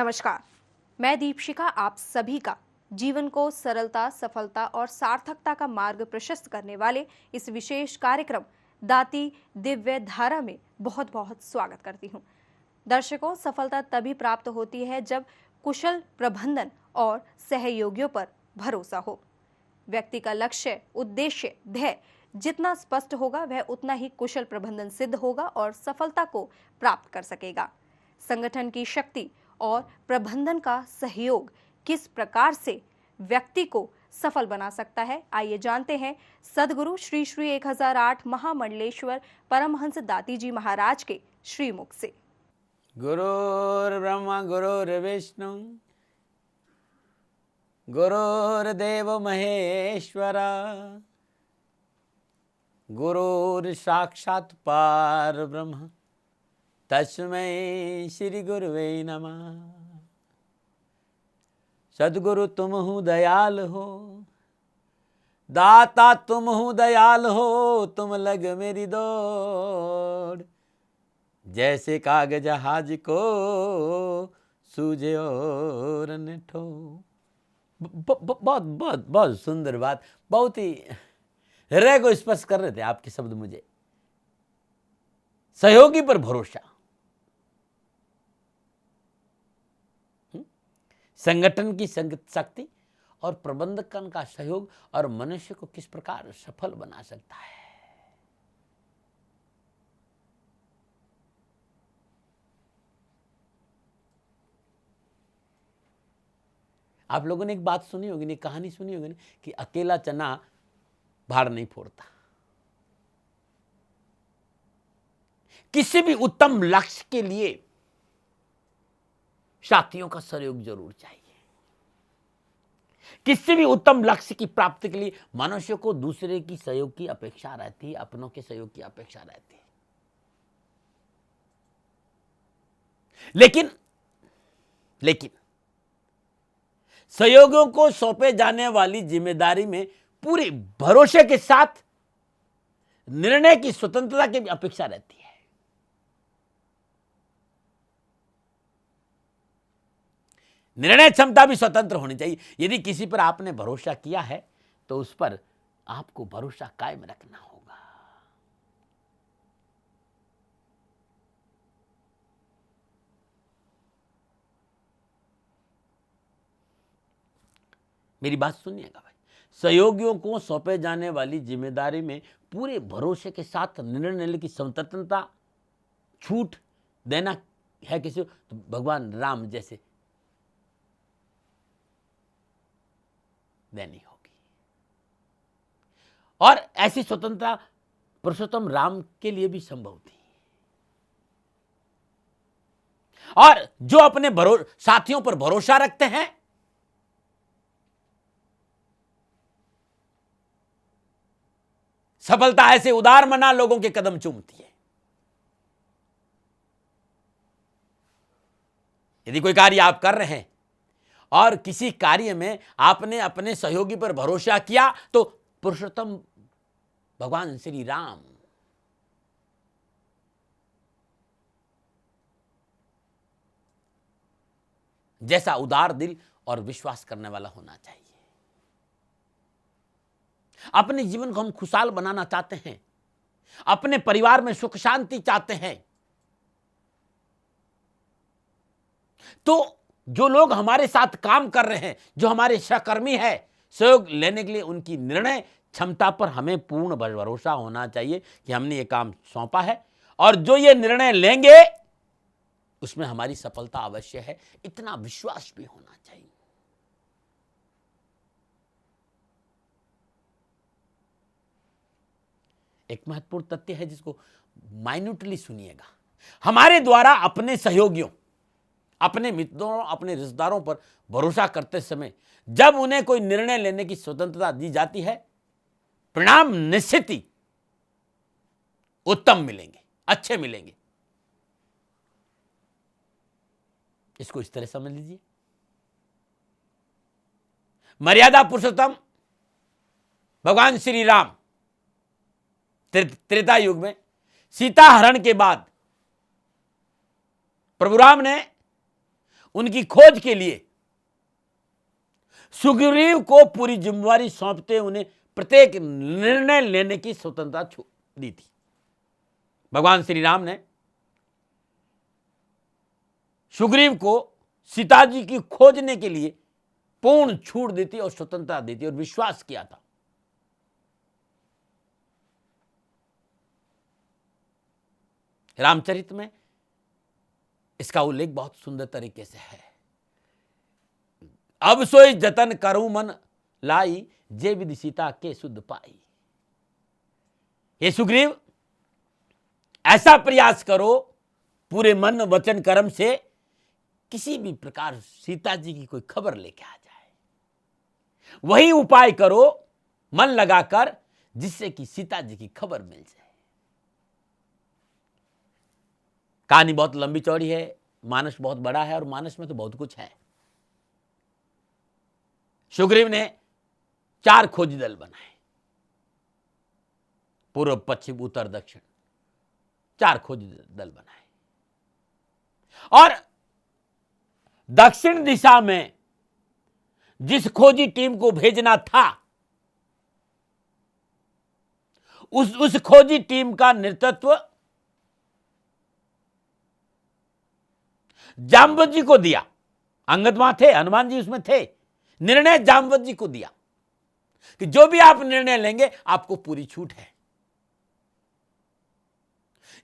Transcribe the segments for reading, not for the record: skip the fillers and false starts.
नमस्कार, मैं दीपशिखा आप सभी का जीवन को सरलता, सफलता और सार्थकता का मार्ग प्रशस्त करने वाले इस विशेष कार्यक्रम दाती दिव्य धारा में बहुत बहुत स्वागत करती हूँ। दर्शकों, सफलता तभी प्राप्त होती है जब कुशल प्रबंधन और सहयोगियों पर भरोसा हो। व्यक्ति का लक्ष्य, उद्देश्य, ध्येय जितना स्पष्ट होगा वह उतना ही कुशल प्रबंधन सिद्ध होगा और सफलता को प्राप्त कर सकेगा। संगठन की शक्ति और प्रबंधन का सहयोग किस प्रकार से व्यक्ति को सफल बना सकता है, आइए जानते हैं सदगुरु श्री श्री 1008 महामंडलेश्वर परमहंस दाती जी महाराज के श्रीमुख से। गुरुर्ब्रह्मा गुरुर्विष्णु गुरुर्देव महेश्वरा गुरुर्साक्षात् परब्रह्म तस्मै श्री गुरुवे नमः। सद्गुरु तुम हो दयाल हो, दाता तुम हो दयाल हो, तुम लग मेरी दौड़, जैसे कागज जहाज को सूझे और निठो। बहुत बहुत बहुत सुंदर बात, बहुत ही हृदय को स्पर्श कर रहे थे आपके शब्द मुझे। सहयोगी पर भरोसा, संगठन की शक्ति और प्रबंधकन का सहयोग और मनुष्य को किस प्रकार सफल बना सकता है। आप लोगों ने एक बात सुनी होगी, एक कहानी सुनी होगी कि अकेला चना भाड़ नहीं फोड़ता। किसी भी उत्तम लक्ष्य के लिए साथियों का सहयोग जरूर चाहिए। किसी भी उत्तम लक्ष्य की प्राप्ति के लिए मनुष्य को दूसरे की सहयोग की अपेक्षा रहती है, अपनों के सहयोग की अपेक्षा रहती है। लेकिन सहयोगियों को सौंपे जाने वाली जिम्मेदारी में पूरे भरोसे के साथ निर्णय की स्वतंत्रता की भी अपेक्षा रहती है। निर्णय क्षमता भी स्वतंत्र होनी चाहिए। यदि किसी पर आपने भरोसा किया है तो उस पर आपको भरोसा कायम रखना होगा। मेरी बात सुनिएगा भाई। सहयोगियों को सौंपे जाने वाली जिम्मेदारी में पूरे भरोसे के साथ निर्णय लेने की स्वतंत्रता, छूट देना है किसी को तो भगवान राम जैसे देनी होगी। और ऐसी स्वतंत्रता पुरुषोत्तम राम के लिए भी संभव थी। और जो अपने साथियों पर भरोसा रखते हैं, सफलता ऐसे उदार मना लोगों के कदम चूमती है। यदि कोई कार्य आप कर रहे हैं और किसी कार्य में आपने अपने सहयोगी पर भरोसा किया तो पुरुषोत्तम भगवान श्री राम जैसा उदार दिल और विश्वास करने वाला होना चाहिए। अपने जीवन को हम खुशहाल बनाना चाहते हैं, अपने परिवार में सुख शांति चाहते हैं, तो जो लोग हमारे साथ काम कर रहे हैं, जो हमारे सहकर्मी हैं, सहयोग लेने के लिए उनकी निर्णय क्षमता पर हमें पूर्ण भरोसा होना चाहिए कि हमने ये काम सौंपा है और जो ये निर्णय लेंगे उसमें हमारी सफलता अवश्य है, इतना विश्वास भी होना चाहिए। एक महत्वपूर्ण तथ्य है जिसको माइन्यूटली सुनिएगा। हमारे द्वारा अपने सहयोगियों, अपने मित्रों, अपने रिश्तेदारों पर भरोसा करते समय जब उन्हें कोई निर्णय लेने की स्वतंत्रता दी जाती है, परिणाम निश्चित ही उत्तम मिलेंगे, अच्छे मिलेंगे। इसको इस तरह समझ लीजिए। मर्यादा पुरुषोत्तम भगवान श्री राम त्रेता युग में सीता हरण के बाद प्रभु राम ने उनकी खोज के लिए सुग्रीव को पूरी जिम्मेवारी सौंपते उन्हें प्रत्येक निर्णय लेने की स्वतंत्रता दी थी। भगवान श्री राम ने सुग्रीव को सीता जी की खोजने के लिए पूर्ण छूट दी थी और स्वतंत्रता दी थी और विश्वास किया था। रामचरित में इसका उल्लेख बहुत सुंदर तरीके से है। अब सोई जतन करूं मन लाई, जे विधि सीता के शुद्ध पाई। ये सुग्रीव, ऐसा प्रयास करो पूरे मन वचन कर्म से किसी भी प्रकार सीता जी की कोई खबर लेके आ जाए। वही उपाय करो मन लगाकर जिससे कि सीता जी की खबर मिल जाए। कहानी बहुत लंबी चौड़ी है, मानस बहुत बड़ा है और मानस में तो बहुत कुछ है। सुग्रीव ने 4 खोजी दल बनाए, पूर्व पश्चिम उत्तर दक्षिण, 4 खोजी दल बनाए और दक्षिण दिशा में जिस खोजी टीम को भेजना था उस खोजी टीम का नेतृत्व जांबवत जी को दिया। अंगद वहां थे, हनुमान जी उसमें थे। निर्णय जांबवत जी को दिया कि जो भी आप निर्णय लेंगे आपको पूरी छूट है।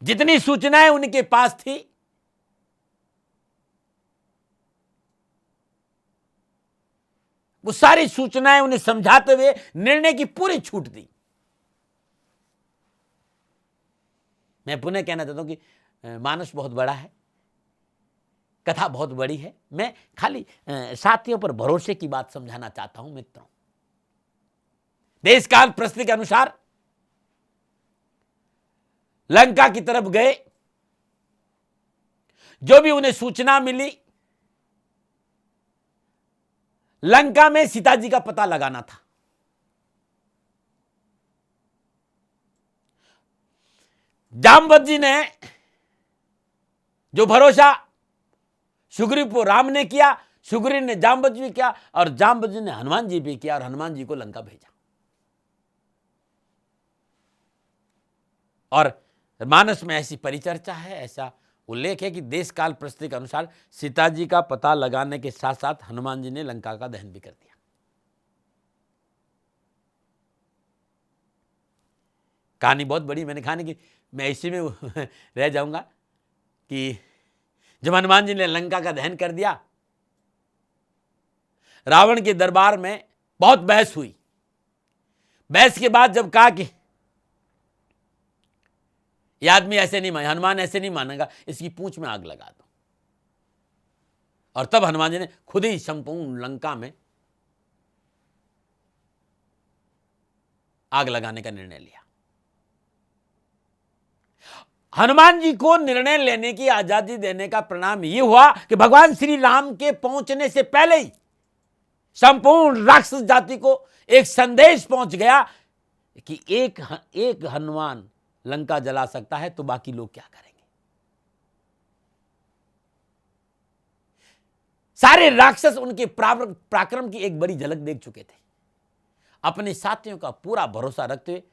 जितनी सूचनाएं उनके पास थी वो सारी सूचनाएं उन्हें समझाते हुए निर्णय की पूरी छूट दी। मैं पुनः कहना चाहता हूं कि मानस बहुत बड़ा है, कथा बहुत बड़ी है। मैं खाली साथियों पर भरोसे की बात समझाना चाहता हूं मित्रों। देश काल परिस्थिति के अनुसार लंका की तरफ गए, जो भी उन्हें सूचना मिली, लंका में सीता जी का पता लगाना था। जांबवत जी ने जो भरोसा सुग्रीव को राम ने किया, सुग्रीव ने जांबवत जी किया और जांबवत जी ने हनुमान जी भी किया और हनुमान जी को लंका भेजा। और मानस में ऐसी परिचर्चा है, ऐसा उल्लेख है कि देश काल परिस्थिति के अनुसार सीता जी का पता लगाने के साथ साथ हनुमान जी ने लंका का दहन भी कर दिया। कहानी बहुत बड़ी, मैंने कहा कि मैं इसी में रह जाऊंगा कि जब हनुमान जी ने लंका का दहन कर दिया, रावण के दरबार में बहुत बहस हुई। बहस के बाद जब कहा कि ये आदमी ऐसे नहीं मान, हनुमान ऐसे नहीं मानेगा, इसकी पूंछ में आग लगा दो। और तब हनुमान जी ने खुद ही संपूर्ण लंका में आग लगाने का निर्णय लिया। हनुमान जी को निर्णय लेने की आजादी देने का परिणाम यह हुआ कि भगवान श्री राम के पहुंचने से पहले ही संपूर्ण राक्षस जाति को एक संदेश पहुंच गया कि एक हनुमान लंका जला सकता है तो बाकी लोग क्या करेंगे। सारे राक्षस उनके पराक्रम की एक बड़ी झलक देख चुके थे। अपने साथियों का पूरा भरोसा रखते हुए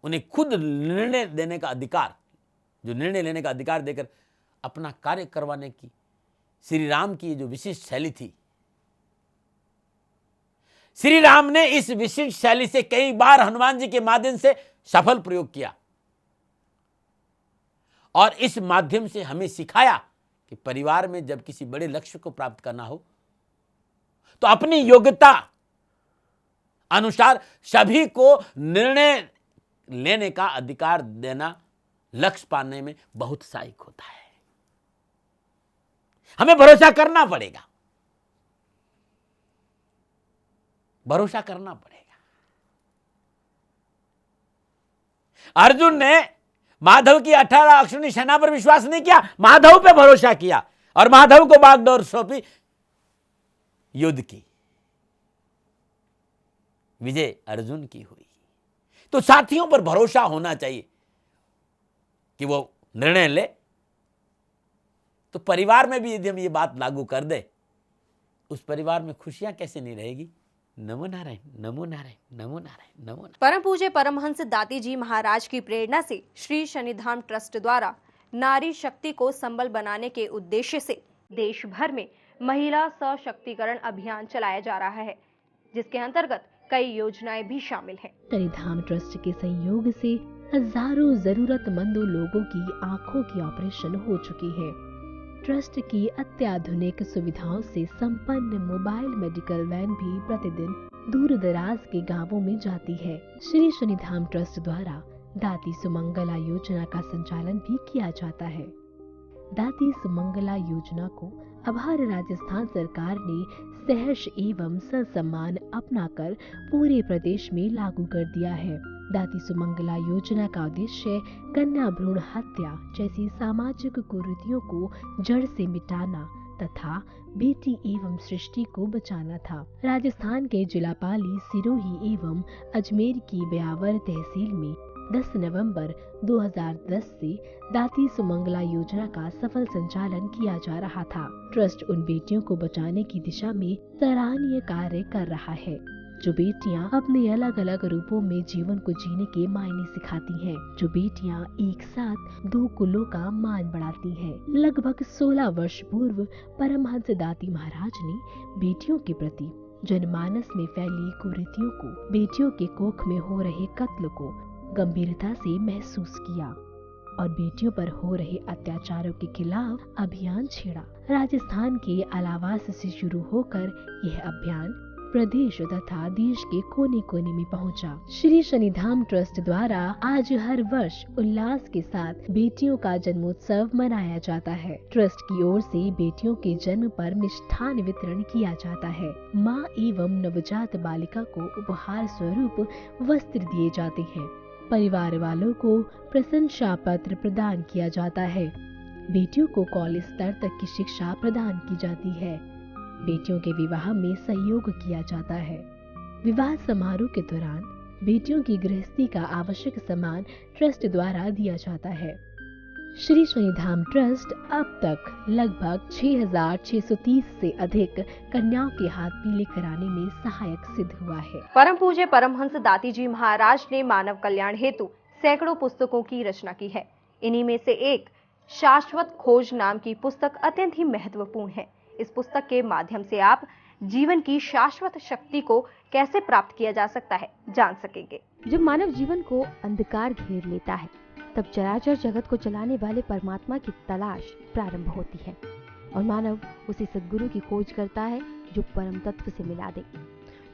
उन्हें खुद निर्णय देने का अधिकार, जो निर्णय लेने का अधिकार देकर अपना कार्य करवाने की श्री राम की जो विशिष्ट शैली थी, श्री राम ने इस विशिष्ट शैली से कई बार हनुमान जी के माध्यम से सफल प्रयोग किया और इस माध्यम से हमें सिखाया कि परिवार में जब किसी बड़े लक्ष्य को प्राप्त करना हो तो अपनी योग्यता अनुसार सभी को निर्णय लेने का अधिकार देना लक्ष्य पाने में बहुत सहायक होता है। हमें भरोसा करना पड़ेगा, भरोसा करना पड़ेगा। अर्जुन ने माधव की 18 अक्षौहिणी सेना पर विश्वास नहीं किया, माधव पे भरोसा किया और माधव को बागडोर सौंपी, युद्ध की विजय अर्जुन की हुई। तो साथियों पर भरोसा होना चाहिए कि वो निर्णय ले। तो परिवार में भी यदि हम ये बात लागू कर दे उस परिवार में खुशियां कैसे नहीं रहेगी। नमो नारायण, नमो नारायण, नमो नारायण, नमो नारायण। परम पूज्य परमहंस दाती जी महाराज की प्रेरणा से श्री शनिधाम ट्रस्ट द्वारा नारी शक्ति को संबल बनाने के उद्देश्य से देश भर में महिला सशक्तिकरण अभियान चलाया जा रहा है, जिसके अंतर्गत कई योजनाएं भी शामिल हैं। शनिधाम ट्रस्ट के सहयोग से हजारों जरूरतमंदों लोगों की आंखों की ऑपरेशन हो चुकी है। ट्रस्ट की अत्याधुनिक सुविधाओं से संपन्न मोबाइल मेडिकल वैन भी प्रतिदिन दूर दराज के गांवों में जाती है। श्री शनिधाम ट्रस्ट द्वारा दाती सुमंगला योजना का संचालन भी किया जाता है। दाती सुमंगला योजना को अब हर राजस्थान सरकार ने सहर्ष एवं ससम्मान अपनाकर पूरे प्रदेश में लागू कर दिया है। दाती सुमंगला योजना का उद्देश्य कन्या भ्रूण हत्या जैसी सामाजिक कुरीतियों को जड़ से मिटाना तथा बेटी एवं सृष्टि को बचाना था। राजस्थान के जिला पाली, सिरोही एवं अजमेर की ब्यावर तहसील में 10 नवंबर 2010 से दाती सुमंगला योजना का सफल संचालन किया जा रहा था। ट्रस्ट उन बेटियों को बचाने की दिशा में सराहनीय कार्य कर रहा है, जो बेटियां अपने अलग अलग रूपों में जीवन को जीने के मायने सिखाती हैं, जो बेटियां एक साथ 2 कुलों का मान बढ़ाती हैं। लगभग 16 वर्ष पूर्व परमहंस दाती महाराज ने बेटियों के प्रति जनमानस में फैली कुरीतियों को, बेटियों के कोख में हो रहे कत्ल को गंभीरता से महसूस किया और बेटियों पर हो रहे अत्याचारों के खिलाफ अभियान छेड़ा। राजस्थान के अलावास से शुरू होकर यह अभियान प्रदेश तथा देश के कोने कोने में पहुंचा। श्री शनिधाम ट्रस्ट द्वारा आज हर वर्ष उल्लास के साथ बेटियों का जन्मोत्सव मनाया जाता है। ट्रस्ट की ओर से बेटियों के जन्म पर मिष्ठान वितरण किया जाता है। मां एवं नवजात बालिका को उपहार स्वरूप वस्त्र दिए जाते हैं। परिवार वालों को प्रशंसा पत्र प्रदान किया जाता है। बेटियों को कॉलेज स्तर तक की शिक्षा प्रदान की जाती है। बेटियों के विवाह में सहयोग किया जाता है। विवाह समारोह के दौरान बेटियों की गृहस्थी का आवश्यक सामान ट्रस्ट द्वारा दिया जाता है। श्री शनिधाम ट्रस्ट अब तक लगभग 6,630 से अधिक कन्याओं के हाथ पीले कराने में सहायक सिद्ध हुआ है। परम पूज्य परमहंस दाती जी महाराज ने मानव कल्याण हेतु सैकड़ों पुस्तकों की रचना की है। इन्हीं में से एक शाश्वत खोज नाम की पुस्तक अत्यंत ही महत्वपूर्ण है। इस पुस्तक के माध्यम से आप जीवन की शाश्वत शक्ति को कैसे प्राप्त किया जा सकता है जान सकेंगे। जब मानव जीवन को अंधकार घेर लेता है, तब चराचर जगत को चलाने वाले परमात्मा की तलाश प्रारंभ होती है और मानव उसी सद्गुरु की खोज करता है जो परम तत्व से मिला दे,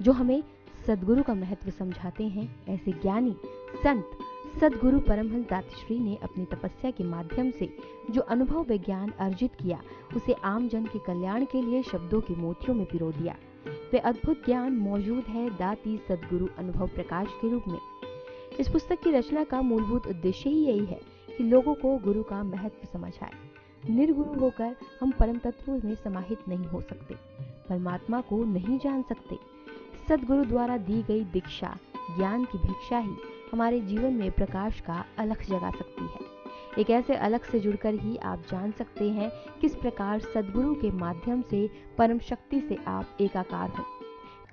जो हमें सद्गुरु का महत्व समझाते हैं। ऐसे ज्ञानी संत सद्गुरु परमहंस दातीश्री ने अपनी तपस्या के माध्यम से जो अनुभव विज्ञान अर्जित किया, उसे आम जन के कल्याण के लिए शब्दों के मोतियों में पिरो दिया। वे अद्भुत ज्ञान मौजूद है दाती सद्गुरु अनुभव प्रकाश के रूप में। इस पुस्तक की रचना का मूलभूत उद्देश्य ही यही है कि लोगों को गुरु का महत्व समझ आए। निर्गुरु होकर हम परम तत्व में समाहित नहीं हो सकते, परमात्मा को नहीं जान सकते। सद्गुरु द्वारा दी गई दीक्षा, ज्ञान की भिक्षा ही हमारे जीवन में प्रकाश का अलख जगा सकती है। एक ऐसे अलख से जुड़कर ही आप जान सकते हैं किस प्रकार सद्गुरु के माध्यम से परम शक्ति से आप एकाकार हो।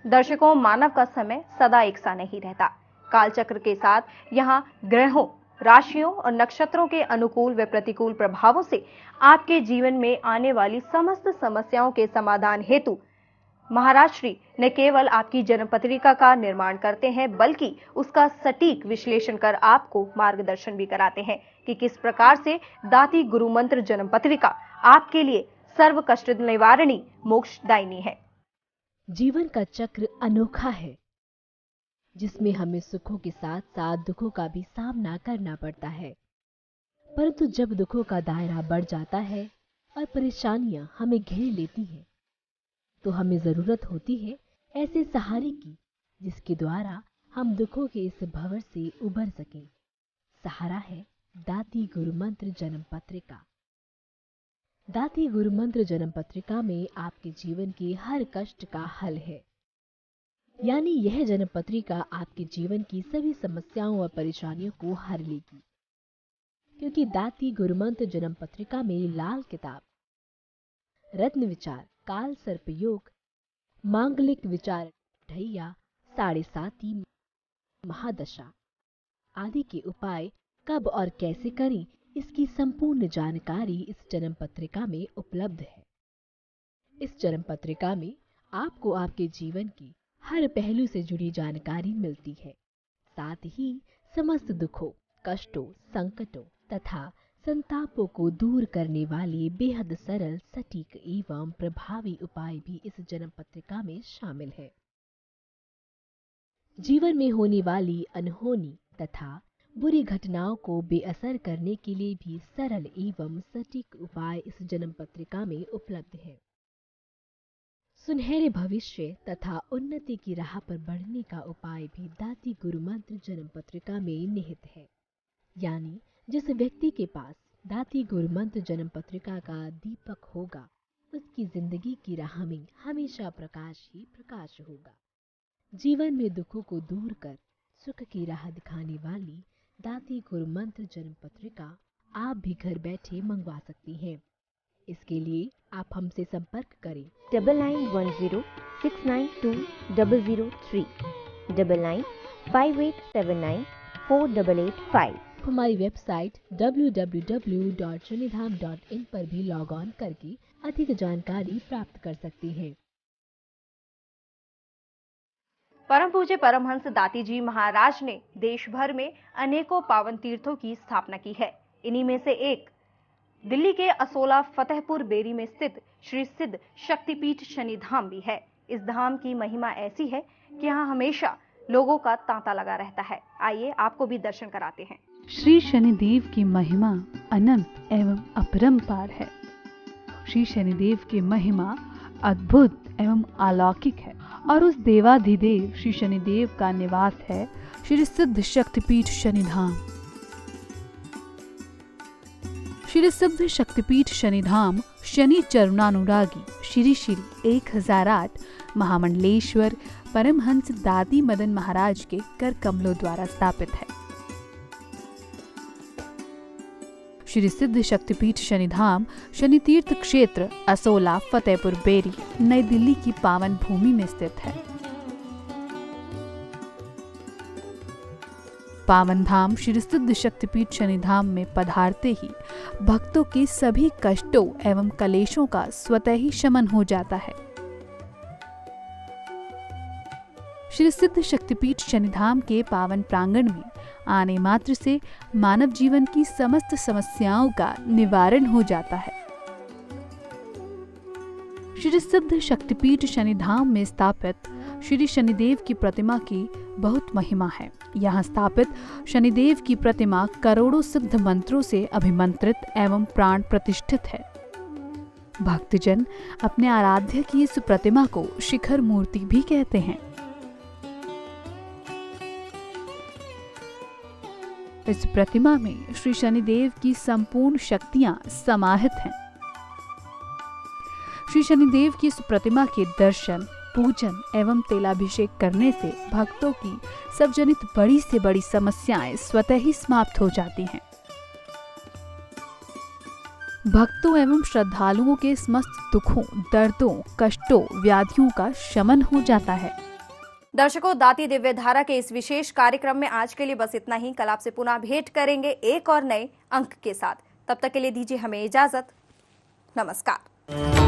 दर्शकों, मानव का समय सदा एक सा नहीं रहता। कालचक्र के साथ यहाँ ग्रहों, राशियों और नक्षत्रों के अनुकूल व प्रतिकूल प्रभावों से आपके जीवन में आने वाली समस्त समस्याओं के समाधान हेतु महाराज श्री न केवल आपकी जन्म पत्रिका का निर्माण करते हैं, बल्कि उसका सटीक विश्लेषण कर आपको मार्गदर्शन भी कराते हैं कि किस प्रकार से दाती गुरु मंत्र जन्म पत्रिका आपके लिए सर्व कष्ट निवारणी मोक्षदायिनी है। जीवन का चक्र अनोखा है, जिसमें हमें सुखों के साथ साथ दुखों का भी सामना करना पड़ता है। परंतु जब दुखों का दायरा बढ़ जाता है और परेशानियां हमें घेर लेती हैं, तो हमें जरूरत होती है ऐसे सहारे की जिसके द्वारा हम दुखों के इस भंवर से उबर सकें। सहारा है दाती गुरु मंत्र जन्म पत्रिका। दाती गुरु मंत्र जन्म पत्रिका में आपके जीवन के हर कष्ट का हल है। यानी यह जन्म पत्रिका आपके जीवन की सभी समस्याओं और परेशानियों को हर लेगी, क्योंकि दाती गुरु मंत्र जन्म पत्रिका में लाल किताब, रत्न विचार, काल सर्प योग, मांगलिक विचार ढैया, 7.5 महादशा आदि के उपाय कब और कैसे करें, इसकी संपूर्ण जानकारी इस जन्म पत्रिका में उपलब्ध है। इस जन्म पत्रिका में आपको आपके जीवन की हर पहलू से जुड़ी जानकारी मिलती है। साथ ही समस्त दुखों, कष्टों, संकटों तथा संतापों को दूर करने वाले बेहद सरल, सटीक एवं प्रभावी उपाय भी इस जन्म पत्रिका में शामिल है। जीवन में होने वाली अनहोनी तथा बुरी घटनाओं को बेअसर करने के लिए भी सरल एवं सटीक उपाय इस जन्म पत्रिका में उपलब्ध है। सुनहरे भविष्य तथा उन्नति की राह पर बढ़ने का उपाय भी दाती गुरु मंत्र जन्म पत्रिका में निहित है। यानी जिस व्यक्ति के पास दाती गुरु मंत्र जन्म पत्रिका का दीपक होगा, उसकी जिंदगी की राह में हमेशा प्रकाश ही प्रकाश होगा। जीवन में दुखों को दूर कर सुख की राह दिखाने वाली दाती गुरु मंत्र जन्म पत्रिका आप भी घर बैठे मंगवा सकती हैं। इसके लिए आप हमसे संपर्क करें 9910692003 9958794885। हमारी वेबसाइट www.shanidham.in पर भी लॉग ऑन करके अधिक जानकारी प्राप्त कर सकते हैं। परम पूज्य परमहंस दाती जी महाराज ने देश भर में अनेकों पावन तीर्थों की स्थापना की है। इन्हीं में से एक दिल्ली के असोला फतेहपुर बेरी में स्थित श्री सिद्ध शक्तिपीठ शनिधाम भी है। इस धाम की महिमा ऐसी है कि यहाँ हमेशा लोगों का तांता लगा रहता है। आइए आपको भी दर्शन कराते हैं। श्री शनिदेव की महिमा अनंत एवं अपरंपार है। श्री शनिदेव की महिमा अद्भुत एवं अलौकिक है और उस देवाधिदेव श्री शनिदेव का निवास है श्री सिद्ध शक्तिपीठ शनिधाम। श्री सिद्ध शक्तिपीठ शनिधाम शनि चरणानुरागी श्री श्री 1008 महामंडलेश्वर परमहंस दादी मदन महाराज के कर कमलों द्वारा स्थापित है। श्री सिद्ध शक्तिपीठ शनिधाम शनि तीर्थ क्षेत्र असोला फतेहपुर बेरी नई दिल्ली की पावन भूमि में स्थित है। पावन धाम श्री सिद्ध शक्तिपीठ शनिधाम में पधारते ही भक्तों के सभी कष्टों एवं कलेशों का स्वतः ही शमन हो जाता है। श्री सिद्ध शक्तिपीठ शनिधाम के पावन प्रांगण में आने मात्र से मानव जीवन की समस्त समस्याओं का निवारण हो जाता है। श्री सिद्ध शक्तिपीठ शनिधाम में स्थापित श्री शनिदेव की प्रतिमा की बहुत महिमा है। यहाँ स्थापित शनिदेव की प्रतिमा करोड़ों सिद्ध मंत्रों से अभिमंत्रित एवं प्राण प्रतिष्ठित है। भक्तजन अपने आराध्य की इस प्रतिमा को शिखर मूर्ति भी कहते हैं। इस प्रतिमा में श्री शनिदेव की संपूर्ण शक्तियां समाहित हैं। श्री शनिदेव की इस प्रतिमा के दर्शन, पूजन एवं तेलाभिषेक करने से भक्तों की सब जनित बड़ी से बड़ी समस्याएं स्वतः ही समाप्त हो जाती हैं। भक्तों एवं श्रद्धालुओं के समस्त दुखों, दर्दों, कष्टों, व्याधियों का शमन हो जाता है। दर्शकों, दाती दिव्य धारा के इस विशेष कार्यक्रम में आज के लिए बस इतना ही। कल आपसे पुनः भेंट करेंगे एक और नए अंक के साथ। तब तक के लिए दीजिए हमें इजाजत। नमस्कार।